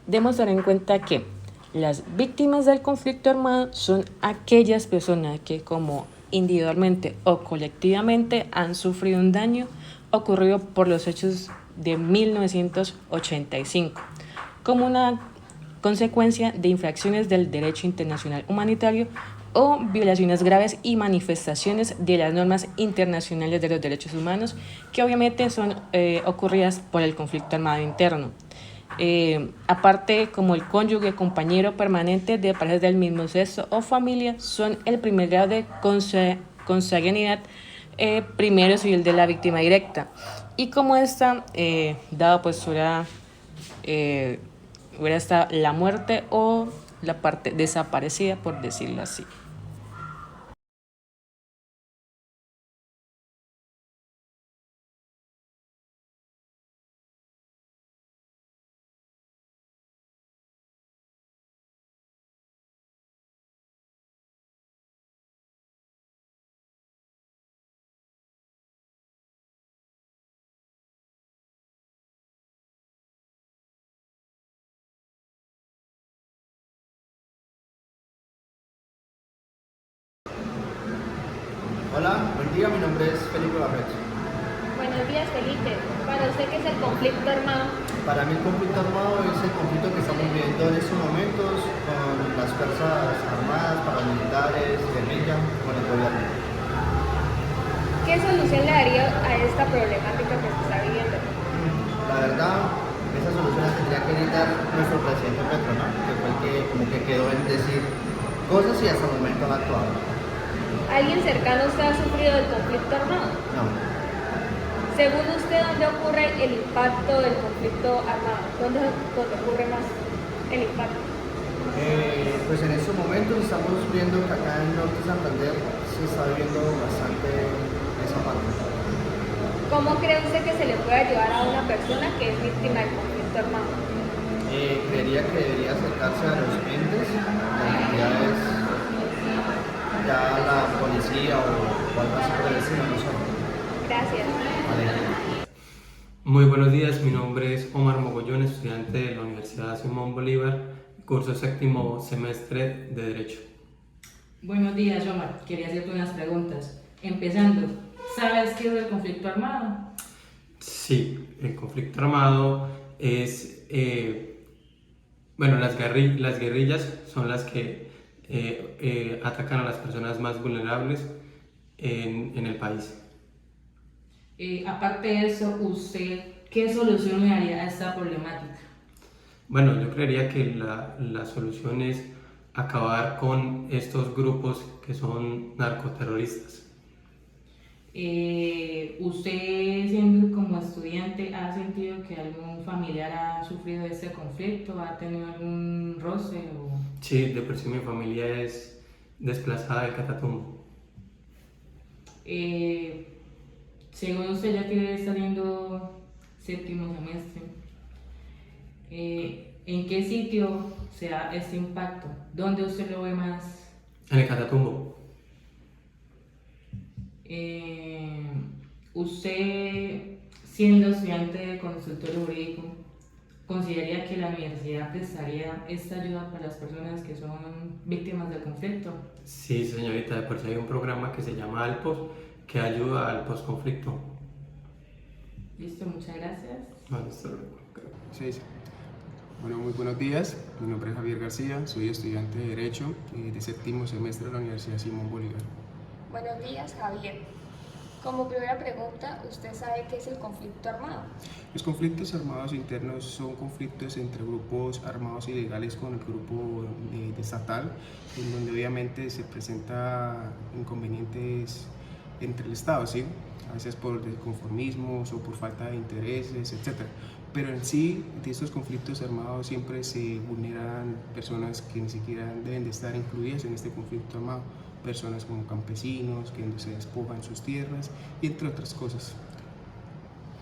Debemos tener en cuenta que las víctimas del conflicto armado son aquellas personas que, como individualmente o colectivamente, han sufrido un daño ocurrido por los hechos de 1985, como una consecuencia de infracciones del derecho internacional humanitario o violaciones graves y manifestaciones de las normas internacionales de los derechos humanos que obviamente son ocurridas por el conflicto armado interno. Aparte, como el cónyuge, compañero permanente de parejas del mismo sexo o familia, son el primer grado de consanguinidad primero civil de la víctima directa. Y como esta, dado pues hubiera estado la muerte o la parte desaparecida, por decirlo así. Hola, buen día, mi nombre es Felipe Barret. Buenos días, Felipe. ¿Para usted qué es el conflicto armado? Para mí el conflicto armado es el conflicto que estamos viviendo en estos momentos con las fuerzas armadas, paramilitares, guerrilla, con el gobierno. ¿Qué solución le daría a esta problemática que se está viviendo? La verdad, esa solución la tendría que dar nuestro presidente Petro, ¿no? Que fue el que como que quedó en decir cosas y hasta el momento no ha actuado. ¿Alguien cercano a usted ha sufrido del conflicto armado? No. Según usted, ¿dónde ocurre el impacto del conflicto armado? ¿Dónde ocurre más el impacto? Pues en estos momentos estamos viendo que acá en Norte Santander se está viviendo bastante esa parte. ¿Cómo cree usted que se le puede ayudar a una persona que es víctima del conflicto armado? Creería que debería acercarse a los entes, las entidades, ya la policía o algo así por el estilo, no sé. Gracias. Vale. Muy buenos días, mi nombre es Omar Mogollón, estudiante de la Universidad Simón Bolívar, curso séptimo semestre de Derecho. Buenos días, Omar. Quería hacerte unas preguntas. Empezando, ¿sabes qué es el conflicto armado? Sí, el conflicto armado es, las guerrillas son las que atacan a las personas más vulnerables en el país. Aparte de eso, ¿usted qué solución le daría a esta problemática? Bueno, yo creería que la solución es acabar con estos grupos que son narcoterroristas. ¿Usted, siendo como estudiante, ha sentido que algún familiar ha sufrido este conflicto? ¿Ha tenido algún roce? Sí, de por sí mi familia es desplazada del Catatumbo. Según usted ya que está haciendo séptimo semestre, ¿en qué sitio se da este impacto? ¿Dónde usted lo ve más? En el Catatumbo. Usted, siendo estudiante de consultorio jurídico, ¿consideraría que la universidad prestaría esta ayuda para las personas que son víctimas del conflicto? Sí, señorita, de por sí hay un programa que se llama Alpos que ayuda al posconflicto. Listo, muchas gracias. Bueno, hasta luego. Sí, sí. Bueno, muy buenos días. Mi nombre es Javier García, soy estudiante de Derecho de séptimo semestre de la Universidad Simón Bolívar. Buenos días, Javier. Como primera pregunta, ¿usted sabe qué es el conflicto armado? Los conflictos armados internos son conflictos entre grupos armados ilegales con el grupo estatal, en donde obviamente se presenta inconvenientes entre el Estado, ¿sí? A veces por desconformismos o por falta de intereses, etc. Pero en sí, de estos conflictos armados siempre se vulneran personas que ni siquiera deben de estar incluidas en este conflicto armado, personas como campesinos que se despojan sus tierras y entre otras cosas.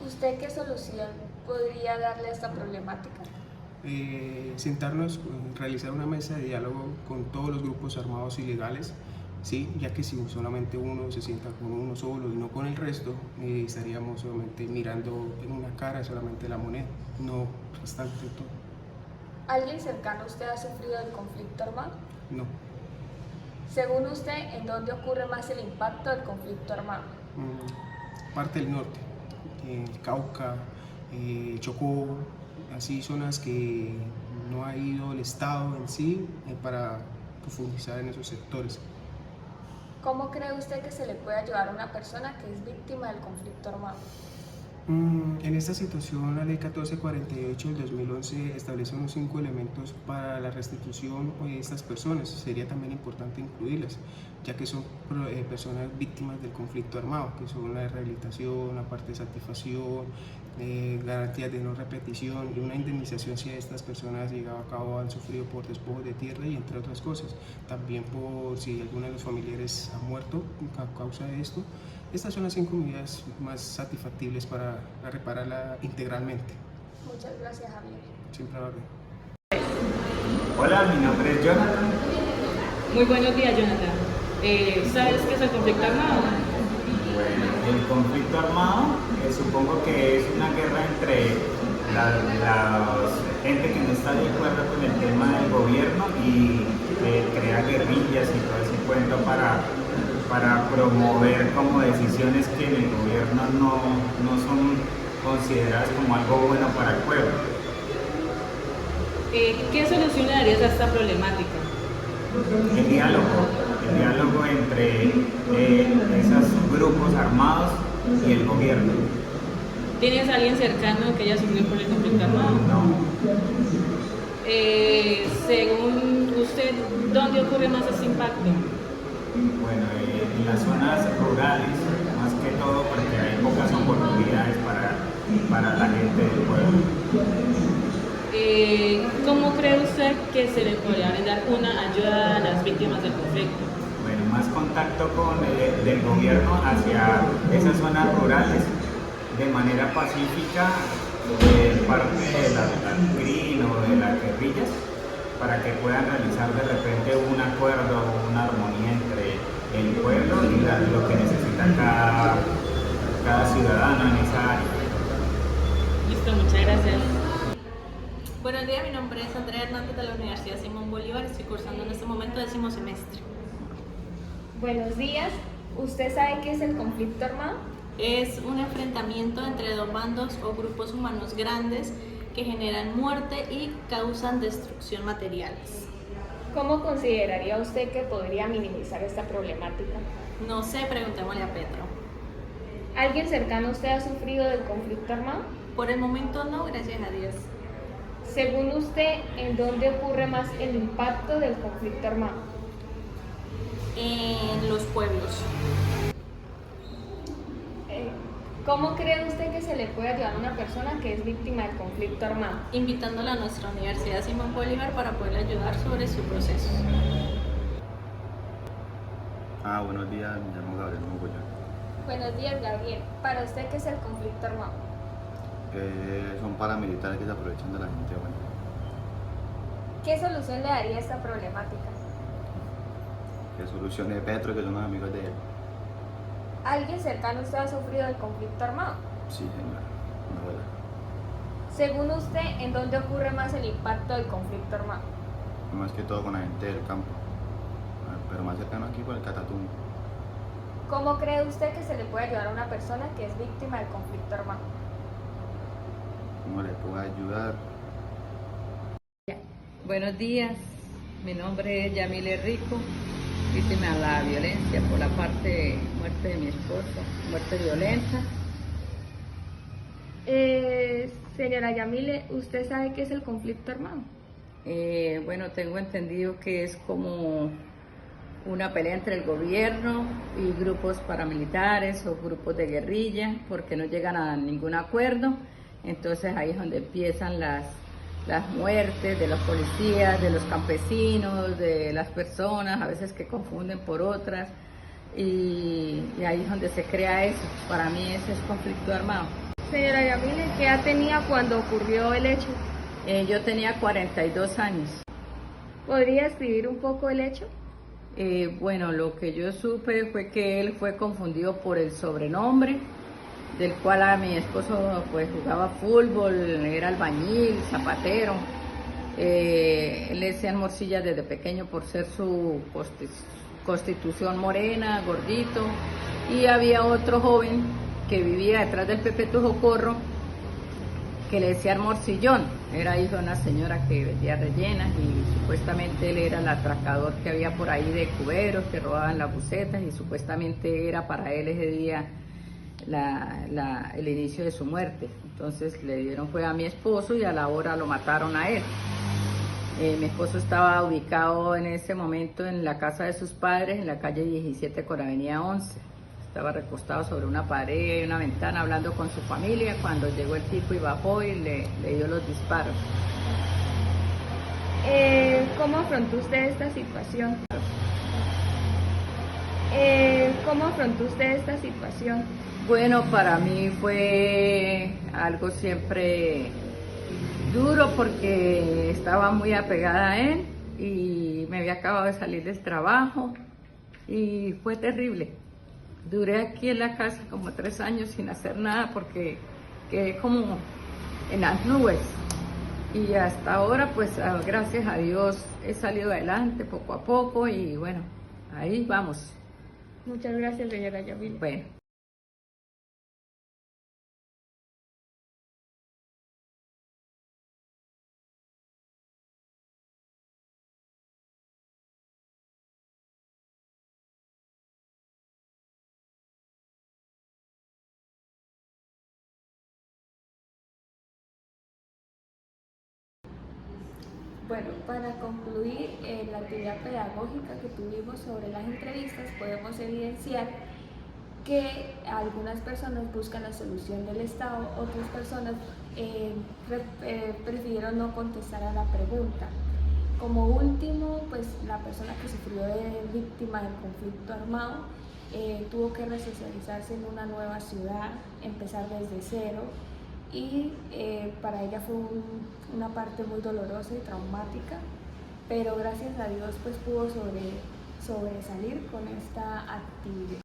¿Usted qué solución podría darle a esta problemática? Sentarnos, realizar una mesa de diálogo con todos los grupos armados ilegales, ¿sí? Ya que si solamente uno se sienta con uno solo y no con el resto, estaríamos solamente mirando en una cara solamente la moneda, no bastante todo. ¿Alguien cercano a usted ha sufrido del conflicto armado? No. Según usted, ¿en dónde ocurre más el impacto del conflicto armado? Parte del norte, Cauca, Chocó, así zonas que no ha ido el Estado en sí para profundizar en esos sectores. ¿Cómo cree usted que se le puede ayudar a una persona que es víctima del conflicto armado? En esta situación, la Ley 1448 del 2011 establece unos 5 elementos para la restitución de estas personas. Sería también importante incluirlas, ya que son personas víctimas del conflicto armado, que son la rehabilitación, la parte de satisfacción, garantías de no repetición y una indemnización si estas personas llegado a cabo han sufrido por despojos de tierra y entre otras cosas. También por si alguno de los familiares ha muerto a causa de esto. Estas son las 5 medidas más satisfactibles para repararla integralmente. Muchas gracias, Javier. Siempre va a haber. Hola, mi nombre es Jonathan. Muy buenos días, Jonathan. ¿Sabes qué es el conflicto armado? Bueno, el conflicto armado supongo que es una guerra entre la gente que no está de acuerdo con el tema del gobierno y crea guerrillas y todo ese cuento para promover como decisiones que en el gobierno no son consideradas como algo bueno para el pueblo. ¿Qué solución le darías a esta problemática? El diálogo entre esos grupos armados y el gobierno. ¿Tienes a alguien cercano que haya sufrido por el conflicto armado? No. Según usted, ¿dónde ocurre más este impacto? Bueno, en las zonas rurales, más que todo porque hay pocas oportunidades para la gente del pueblo. ¿Cómo cree usted que se le podría brindar una ayuda a las víctimas del conflicto? Bueno, más contacto del gobierno hacia esas zonas rurales de manera pacífica, de parte de la GRIN o de las guerrillas, para que puedan realizar de repente un acuerdo o una armonía entre el pueblo y lo que necesita cada ciudadano en esa área. Listo, muchas gracias. Buenos días, mi nombre es Andrea Hernández de la Universidad Simón Bolívar, estoy cursando en este momento 10º semestre. Buenos días. ¿Usted sabe qué es el conflicto armado? Es un enfrentamiento entre dos bandos o grupos humanos grandes que generan muerte y causan destrucción materiales. ¿Cómo consideraría usted que podría minimizar esta problemática? No sé, preguntémosle a Pedro. ¿Alguien cercano a usted ha sufrido del conflicto armado? Por el momento no, gracias a Dios. Según usted, ¿en dónde ocurre más el impacto del conflicto armado? En los pueblos. ¿Cómo cree usted que se le puede ayudar a una persona que es víctima del conflicto armado? Invitándola a nuestra Universidad Simón Bolívar para poderle ayudar sobre su proceso. Buenos días, me llamo Gabriel Mogollón. Buenos días, Gabriel. ¿Para usted qué es el conflicto armado? Son paramilitares que se aprovechan de la gente buena. ¿Qué solución le daría a esta problemática? Que solucione Petro, que son los amigos de él. ¿Alguien cercano a usted ha sufrido del conflicto armado? Sí, señora, una abuela. Según usted, ¿en dónde ocurre más el impacto del conflicto armado? Más que todo con la gente del campo, pero más cercano aquí por el Catatumbo. ¿Cómo cree usted que se le puede ayudar a una persona que es víctima del conflicto armado? ¿Cómo le puedo ayudar? Buenos días, mi nombre es Yamile Rico, víctima de la violencia por la parte de muerte de mi esposo, muerte violenta. Señora Yamile, ¿usted sabe qué es el conflicto armado? Bueno, tengo entendido que es como una pelea entre el gobierno y grupos paramilitares o grupos de guerrilla porque no llegan a ningún acuerdo. Entonces ahí es donde empiezan las muertes de los policías, de los campesinos, de las personas, a veces que confunden por otras, y ahí es donde se crea eso. Para mí ese es conflicto armado. Señora Yamile, ¿qué edad tenía cuando ocurrió el hecho? Yo tenía 42 años. ¿Podría describir un poco el hecho? Bueno, lo que yo supe fue que él fue confundido por el sobrenombre, del cual a mi esposo pues jugaba fútbol, era albañil, zapatero. Le decían morcilla desde pequeño por ser su constitución morena, gordito. Y había otro joven que vivía detrás del Perpetuo Socorro que le decían morcillón. Era hijo de una señora que vendía rellenas y supuestamente él era el atracador que había por ahí de cuberos que robaban las bucetas, y supuestamente era para él ese día el inicio de su muerte. Entonces le dieron fue a mi esposo y a la hora lo mataron a él. Mi esposo estaba ubicado en ese momento en la casa de sus padres, en la calle 17 con avenida 11. Estaba recostado sobre una pared y una ventana hablando con su familia cuando llegó el tipo y bajó y le dio los disparos. ¿Cómo afrontó usted esta situación? ¿Cómo afrontó usted esta situación? Bueno, para mí fue algo siempre duro porque estaba muy apegada a él y me había acabado de salir del trabajo y fue terrible. Duré aquí en la casa como 3 años sin hacer nada porque quedé como en las nubes. Y hasta ahora, pues gracias a Dios, he salido adelante poco a poco y bueno, ahí vamos. Muchas gracias, señora Yamile. Bueno. Bueno, para concluir, la actividad pedagógica que tuvimos sobre las entrevistas, podemos evidenciar que algunas personas buscan la solución del Estado, otras personas prefirieron no contestar a la pregunta. Como último, pues la persona que sufrió de víctima del conflicto armado tuvo que resocializarse en una nueva ciudad, empezar desde cero, y para ella fue una parte muy dolorosa y traumática, pero gracias a Dios pues pudo sobresalir con esta actividad.